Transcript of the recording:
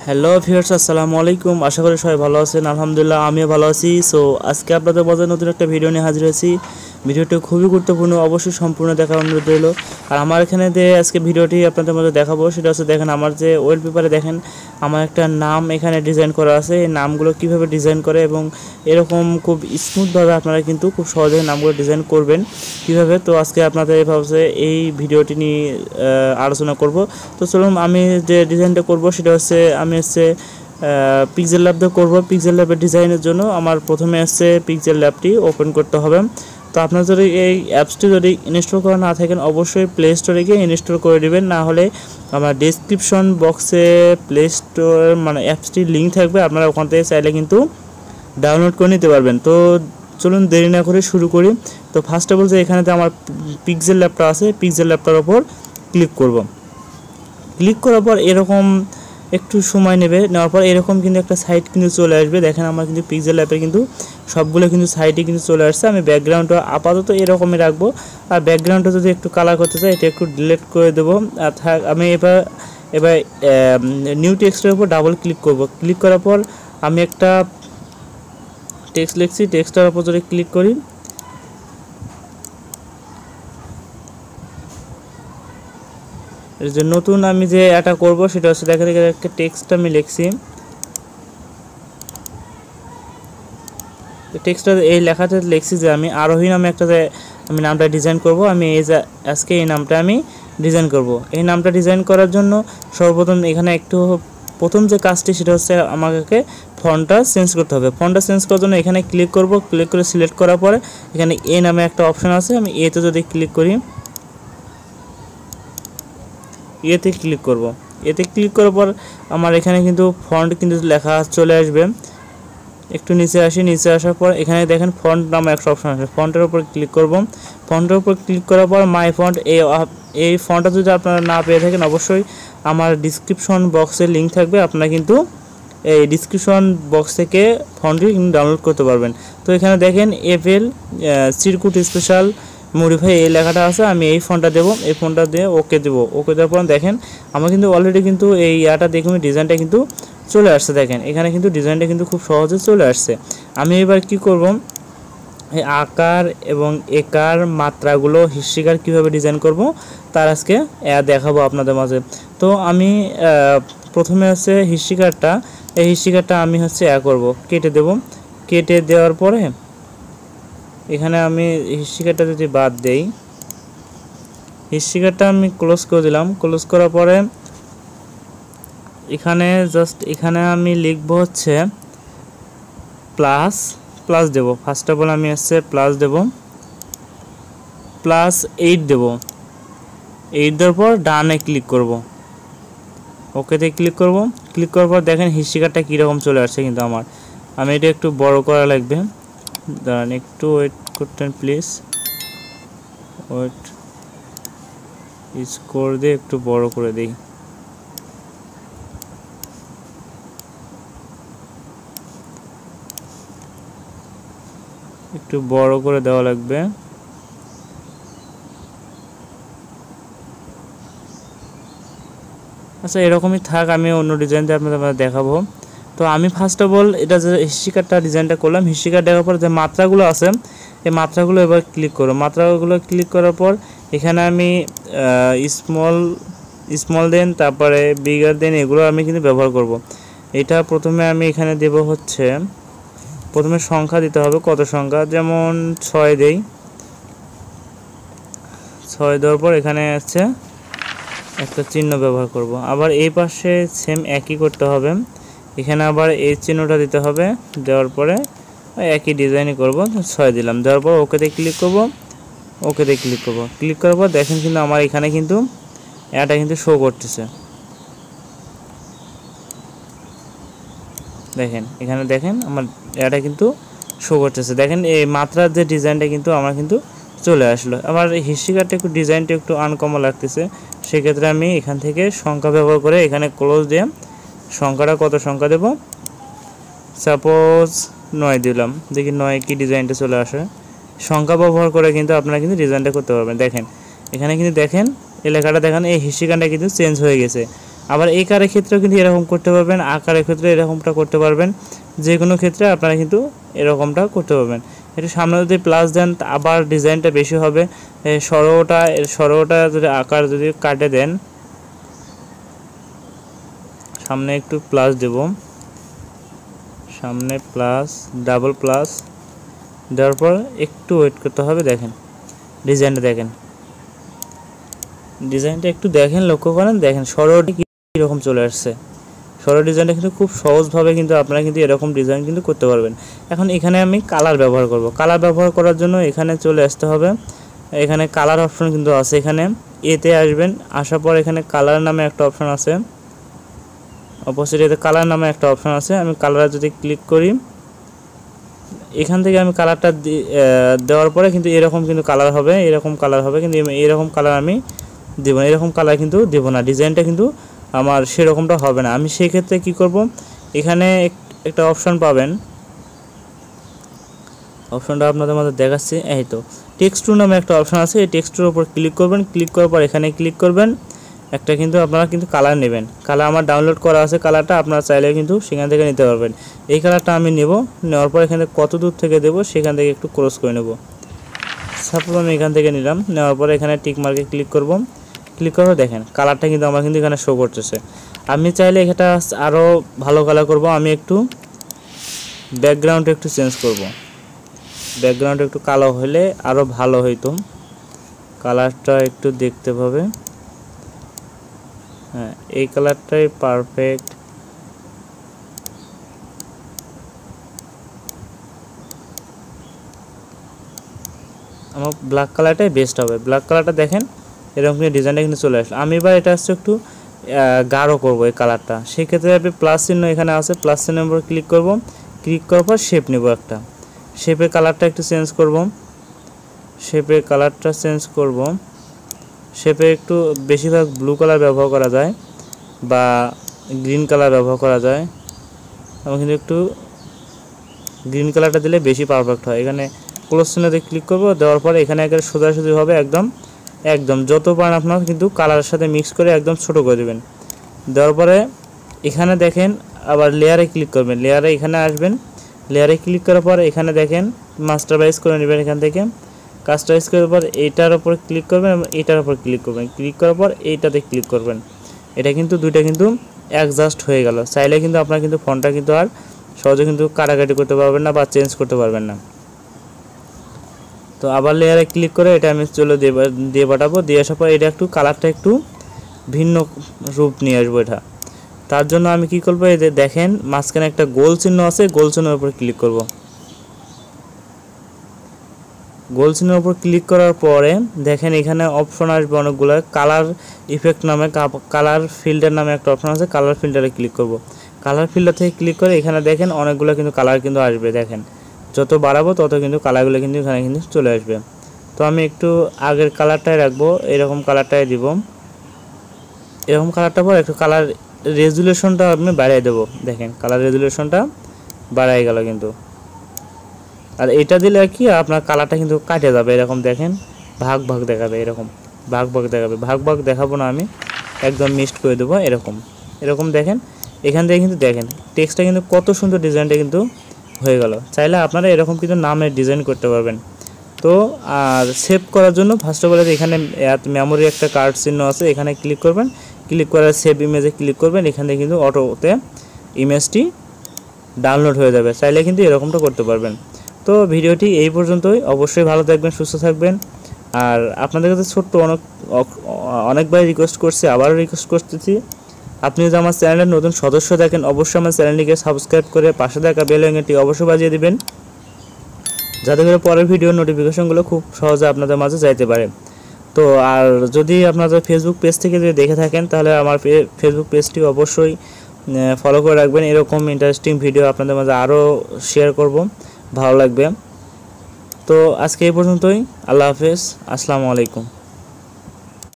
Hello viewers, আসসালামু আলাইকুম। আশা করি সবাই ভালো আছেন। আলহামদুলিল্লাহ আমিও ভালো আছি। সো আজকে আপনাদের মাঝে নতুন একটা ভিডিও নিয়ে হাজির হয়েছি। ভিডিওটি খুবই গুরুত্বপূর্ণ, অবশ্যই সম্পূর্ণ দেখার অনুরোধ রইল। আর আমার এখানে যে আজকে ভিডিওটি আপনাদের মাঝে দেখাবো সেটা হচ্ছে, দেখেন আমার যে ওয়ালপেপারে দেখেন আমার একটা নাম এখানে ডিজাইন করা আছে। এই নামগুলো কিভাবে ডিজাইন করে এবং এরকম খুব স্মুথভাবে আপনারা কিন্তু খুব সহজে নামগুলো ডিজাইন করবেন কিভাবে। তো আজকে আপনাদের ভাবছে এই ভিডিওটি নিয়ে আলোচনা করব। তো চলুন, আমি যে ডিজাইনটা করব সেটা হচ্ছে, আমি হচ্ছে পিক্সেল ল্যাব দিয়ে করবো। পিক্সেল ল্যাবের ডিজাইনের জন্য আমার প্রথমে হচ্ছে পিক্সেল ল্যাবটি ওপেন করতে হবে। তো আপনার যদি এই অ্যাপসটি যদি ইনস্টল করা না থাকেন, অবশ্যই প্লে স্টোরে গিয়ে ইনস্টল করে নেবেন। না হলে আমার ডেসক্রিপশন বক্সে প্লে স্টোর মানে অ্যাপসটির লিঙ্ক থাকবে, আপনারা ওখান থেকে চাইলে কিন্তু ডাউনলোড করে নিতে পারবেন। তো চলুন দেরি না করে শুরু করি। তো ফার্স্ট অফ অল যে এখানেতে আমার পিক্সেল ল্যাবটা আছে, পিক্সেল ল্যাবটার ওপর ক্লিক করব। ক্লিক করার পর এরকম একটু সময় নেওয়ার পর এরকম কিন্তু একটা সাইট কিন্তু চলে আসবে। দেখেন আমার কিন্তু পিক্সেল ল্যাবের কিন্তু সবগুলো কিন্তু সাইটে কিন্তু চলে আসছে। আমি ব্যাকগ্রাউন্ডটা আপাতত এরকমই রাখবো। আর ব্যাকগ্রাউন্ডটা যদি একটু কালার করতে চাই, এটা একটু ডিলিট করে দেবো। আর আমি এবার নিউ টেক্সটের উপর ডাবল ক্লিক করব। ক্লিক করার পর আমি একটা টেক্সট লিখছি, টেক্সটের উপর যদি ক্লিক করি, যে নতুন আমি যে এটা করব সেটা হচ্ছে, দেখেন একটা টেক্সট আমি লিখছি। টেক্সটটা এই লেখাতে লিখছি যে আমি আরোহী নামে একটা যে আমি নামটা ডিজাইন করব। আমি এই যে আজকে এই নামটা আমি ডিজাইন করব। এই নামটা ডিজাইন করার জন্য সর্বপ্রথম এখানে একটু প্রথম যে কাজটি সেটা হচ্ছে আমাকে ফন্টটা চেঞ্জ করতে হবে। ফন্টটা চেঞ্জ করার জন্য এখানে ক্লিক করব। ক্লিক করে সিলেক্ট করার পরে এখানে এ নামে একটা অপশন আছে, আমি এতে যদি ক্লিক করি, এতে ক্লিক করব। এতে ক্লিক করার পর আমার এখানে কিন্তু ফন্ট কিন্তু লেখা চলে আসবে। একটু নিচে আসি, নিচে আসার পর এখানে দেখেন ফন্ট নামে একটা অপশন আছে, ফন্টের উপর ক্লিক করব। ফন্টের উপর ক্লিক করার পর মাই ফন্ট, এই ফন্টটা যদি আপনারা না পেয়ে থাকেন, অবশ্যই আমার ডিসক্রিপশন বক্সে লিঙ্ক থাকবে, আপনারা কিন্তু এই ডিসক্রিপশন বক্স থেকে ফন্টটি কিন্তু ডাউনলোড করতে পারবেন। তো এখানে দেখেন এফএল সিরকুট স্পেশাল মডিফাই এই লেখাটা আছে, আমি এই ফন্টটা দেবো। এই ফন্টটা দিয়ে ওকে দেবো। ওকে দেওয়ার পর দেখেন আমার কিন্তু অলরেডি কিন্তু এই দেখুন ডিজাইনটা কিন্তু চলে আসছে। দেখেন এখানে কিন্তু ডিজাইনটা কিন্তু খুব সহজে চলে আসছে। আমি এবার কি করব, এই আকার এবং একার মাত্রাগুলো হিস্ট্রিকার কিভাবে ডিজাইন করব তার আজকে দেখাবো আপনাদের মাঝে। তো আমি প্রথমে হচ্ছে হিস্ট্রিকারটা, এই হিস্ট্রিকারটা আমি হচ্ছে করব, কেটে দেব। কেটে দেওয়ার পরে এখানে আমি হিস্ট্রিকারটা যদি বাদ দেই, হিস্ট্রিকারটা আমি ক্লোজ করে দিলাম। ক্লোজ করার পরে এখানে জাস্ট এখানে আমি লিখব হচ্ছে প্লাস দেব। ফার্স্ট অফ অল আমি হচ্ছে প্লাস দেব, +8 দেব। 8 দেওয়ার পর ডানে ক্লিক করব, ওকেতে ক্লিক করব। ক্লিক করার পর দেখেন হিস্ট্রিকারটা কীরকম চলে আসছে কিন্তু আমার। আমি এটা একটু বড় করা লাগবে, দাঁড়ান একটু ওয়েট করতেন প্লিজ। ওয়েট, স্কোর দিয়ে একটু বড় করে দিই। একটু বড় করে দেওয়া লাগবে। আচ্ছা এরকমই থাক, আমি অন্য ডিজাইন দিয়ে আপনাদের দেখাবো। তো আমি ফার্স্ট অফ অল এটা যে হিস্ট্রিকারটা ডিজাইনটা করলাম, হিস্ট্রিকার দেওয়ার পর যে মাত্রাগুলো আছে এই মাত্রাগুলো এবার ক্লিক করো। মাত্রাগুলো ক্লিক করার পর এখানে আমি স্মল দেন, তারপরে বিগার দেন, এগুলো আমি কিন্তু ব্যবহার করব। এটা প্রথমে আমি এখানে দেব হচ্ছে, প্রথমে সংখ্যা দিতে হবে, কত সংখ্যা, যেমন 6 দেই। 6 দেওয়ার পর এখানে আছে একটা চিহ্ন ব্যবহার করব। আবার এই পাশে সেম একই করতে হবে, এখানে আবার এই চিহ্নটা দিতে হবে। দেওয়ার পরে একই ডিজাইনই করব, 6 দিলাম। দেওয়ার পর ওকেতে ক্লিক করব, ওকেতে ক্লিক করব। ক্লিক করার পর দেখেন কিন্তু আমার এখানে কিন্তু এটা কিন্তু শো করতেছে। দেখেন এখানে দেখেন আমার এটা কিন্তু শো করতেছে। দেখেন এই মাত্রার যে ডিজাইনটা কিন্তু আমার কিন্তু চলে আসলো। আমার হিস্ট্রিকারটা একটু ডিজাইনটা একটু আনকমন লাগতেছে, সেক্ষেত্রে আমি এখান থেকে সংখ্যা ব্যবহার করে এখানে ক্লোজ দিয়ে সংখ্যাটা কত সংখ্যা দেব, সাপোজ 9 দিলাম। দেখি 9 কি ডিজাইনটা চলে আসে। সংখ্যা ব্যবহার করে কিন্তু আপনারা কিন্তু ডিজাইনটা করতে পারবেন। দেখেন এখানে কিন্তু দেখেন এই লেখাটা দেখেন, এই হিস্ট্রিকারটা কিন্তু চেঞ্জ হয়ে গেছে। আবার একারের ক্ষেত্রেও কিন্তু এরকম করতে পারবেন, আকারের ক্ষেত্রে এরকমটা করতে পারবেন, যে কোনো ক্ষেত্রে আপনারা কিন্তু এরকমটা করতে পারবেন। একটু সামনে যদি প্লাস দেন আবার ডিজাইনটা বেশি হবে। সরোটা যদি আকার যদি কাটে দেন, সামনে একটু প্লাস দেব, সামনে প্লাস, ডাবল প্লাস দেওয়ার পর একটু ওয়েট করতে হবে। দেখেন ডিজাইনটা, দেখেন ডিজাইনটা একটু দেখেন, লক্ষ্য করেন, দেখেন সরোটি কীরকম চলে আসছে। সরো ডিজাইনটা কিন্তু খুব সহজভাবে কিন্তু আপনারা কিন্তু এরকম ডিজাইন কিন্তু করতে পারবেন। এখন এখানে আমি কালার ব্যবহার করব। কালার ব্যবহার করার জন্য এখানে চলে আসতে হবে, এখানে কালার অপশন কিন্তু আছে, এখানে এতে আসবেন, আসার পর এখানে কালার নামে একটা অপশন আছে, অপোজিট এতে কালার নামে একটা অপশন আছে। আমি কালার যদি ক্লিক করি, এখান থেকে আমি কালারটা দেওয়ার পরে কিন্তু এরকম কিন্তু কালার হবে, এরকম কালার হবে, কিন্তু এরকম কালার আমি দেব না, এরকম কালার কিন্তু দেব না, ডিজাইনটা কিন্তু আমার সেরকমটা হবে না। আমি সেই ক্ষেত্রে কী করব, এখানে একটা অপশন পাবেন, অপশনটা আপনাদের মধ্যে দেখাচ্ছি, এই তো টেক্সট টু নামে একটা অপশন আছে, এই টেক্সট টুর উপর ক্লিক করবেন, ক্লিক করার পর এখানে ক্লিক করবেন, একটা কিন্তু আপনারা কিন্তু কালার নেবেন। কালার আমার ডাউনলোড করা আছে, কালারটা আপনারা চাইলে কিন্তু সেখান থেকে নিতে পারবেন। এই কালারটা আমি নেব, নেওয়ার পর এখানে কত দূর থেকে দেব সেখান থেকে একটু ক্রস করে নেব। সাপোজ আমি এখান থেকে নিলাম, নেওয়ার পরে এখানে টিক মার্কে ক্লিক করব, ক্লিক করে দেখেন কালারটা কিন্তু আমার কিন্তু এখানে শো করতেছে। আমি চাইলে এটা আরও ভালো কালার করব, আমি একটু ব্যাকগ্রাউন্ড একটু চেঞ্জ করব, ব্যাকগ্রাউন্ড একটু কালো হলে আরও ভালো হইতো, কালারটা একটু দেখতে পাবে। হ্যাঁ, এই কালারটাই পারফেক্ট। আমার ব্ল্যাক কালারটাই বেস্ট হবে, ব্ল্যাক কালারটা দেখেন এরকম ডিজাইনটা কিন্তু চলে আসলো। আমি এবার এটা হচ্ছে একটু গাঢ় করব এই কালারটা, সেক্ষেত্রে আপনি প্লাস চিহ্ন এখানে আছে, প্লাস চিহ্নের উপর ক্লিক করব, ক্লিক করার পর শেপ নেব, একটা শেপের কালারটা একটু চেঞ্জ করব, শেপের কালারটা চেঞ্জ করব, শেপে একটু বেশিরভাগ ব্লু কালার ব্যবহার করা যায় বা গ্রিন কালার ব্যবহার করা যায়, আমি কিন্তু একটু গ্রিন কালারটা দিলে বেশি পারফেক্ট হয়। এখানে ক্লোজ চিহ্নতে ক্লিক করব, দেওয়ার পরে এখানে একেবারে সোজাসুজি হবে, একদম যত পারেন আপনার কিন্তু কালারের সাথে মিক্স করে একদম ছোট করে দেবেন। দেওয়ার পরে এখানে দেখেন আবার লেয়ারে ক্লিক করবেন, লেয়ারে এখানে আসবেন, লেয়ারে ক্লিক করার পর এখানে দেখেন মাস্টারাইজ করে নেবেন, এখান থেকে কাস্টমাইজ করার পর এইটার উপর ক্লিক করবেন এবং এইটার উপর ক্লিক করবেন, ক্লিক করার পর এইটাতে ক্লিক করবেন। এটা কিন্তু দুইটা কিন্তু অ্যাডজাস্ট হয়ে গেল। চাইলে কিন্তু আপনারা কিন্তু ফন্টটা কিন্তু আর সহজে কিন্তু কাটাকাটি করতে পারবেন না বা চেঞ্জ করতে পারবেন না। তো আবার লেয়ারে ক্লিক করে এটা আমি দিয়ে পাঠাবো, দিয়ে আসার পর এটা একটু কালারটা একটু ভিন্ন রূপ নিয়ে আসবো। এটা তার জন্য আমি কি করবো, এই যে দেখেন মাঝখানে একটা গোল চিহ্ন আছে, গোল চিহ্নের উপর ক্লিক করব, গোল চিহ্নের উপর ক্লিক করার পরে দেখেন এখানে অপশন আসবে অনেকগুলো, কালার ইফেক্ট নামে কালার ফিল্টার নামে একটা অপশন আছে, কালার ফিল্টারে ক্লিক করব, কালার ফিল্টার থেকে ক্লিক করে এখানে দেখেন অনেকগুলো কিন্তু কালার কিন্তু আসবে, দেখেন যত বাড়াবো তত কিন্তু কালারগুলো কিন্তু এখানে কিন্তু চলে আসবে। তো আমি একটু আগের কালারটাই রাখবো, এরকম কালারটাই দিব, এরকম কালারটা পর একটু কালার রেজুলেশনটা আমি বাড়িয়ে দেবো, দেখেন কালার রেজুলেশনটা বাড়াই গেল কিন্তু। আর এটা দিলে কি আপনার কালারটা কিন্তু কাটে যাবে, এরকম দেখেন ভাগ ভাগ দেখাবে, এরকম ভাগ ভাগ দেখাবে, ভাগ ভাগ দেখাবো না, আমি একদম মিক্সড করে দেবো, এরকম দেখেন এখান থেকে কিন্তু দেখেন টেক্সটটা কিন্তু কত সুন্দর ডিজাইনটা কিন্তু হয়ে গেল। চাইলে আপনারা এরকম কিন্তু নামের ডিজাইন করতে পারবেন। তো আর সেভ করার জন্য ফার্স্ট অফ অল এখানে মেমোরি একটা কার্ড চিহ্ন আছে, এখানে ক্লিক করবেন, ক্লিক করার সেভ ইমেজে ক্লিক করবেন, এখান থেকে কিন্তু অটোতে ইমেজটি ডাউনলোড হয়ে যাবে। চাইলে কিন্তু এরকমটা করতে পারবেন। তো ভিডিওটি এই পর্যন্তই, অবশ্যই ভালো থাকবেন, সুস্থ থাকবেন। আর আপনাদের কাছে ছোট্ট অনেকবার রিকোয়েস্ট করছি, আবারও রিকোয়েস্ট করতেছি, আপনি যদি আমার চ্যানেলের নতুন সদস্য দেখেন অবশ্যই আমার চ্যানেলটিকে সাবস্ক্রাইব করে পাশে থাকা বেল আইকনটি অবশ্যই বাজিয়ে দিবেন, যাতে করে পরের ভিডিওর নোটিফিকেশনগুলো খুব সহজে আপনাদের মাঝে যাইতে পারে। তো আর যদি আপনাদের ফেসবুক পেজ থেকে যদি দেখে থাকেন তাহলে আমার ফেসবুক পেজটি অবশ্যই ফলো করে রাখবেন, এরকম ইন্টারেস্টিং ভিডিও আপনাদের মাঝে আরও শেয়ার করব, ভালো লাগবে। তো আজকে এই পর্যন্তই, আল্লাহ হাফেজ, আসসালামু আলাইকুম।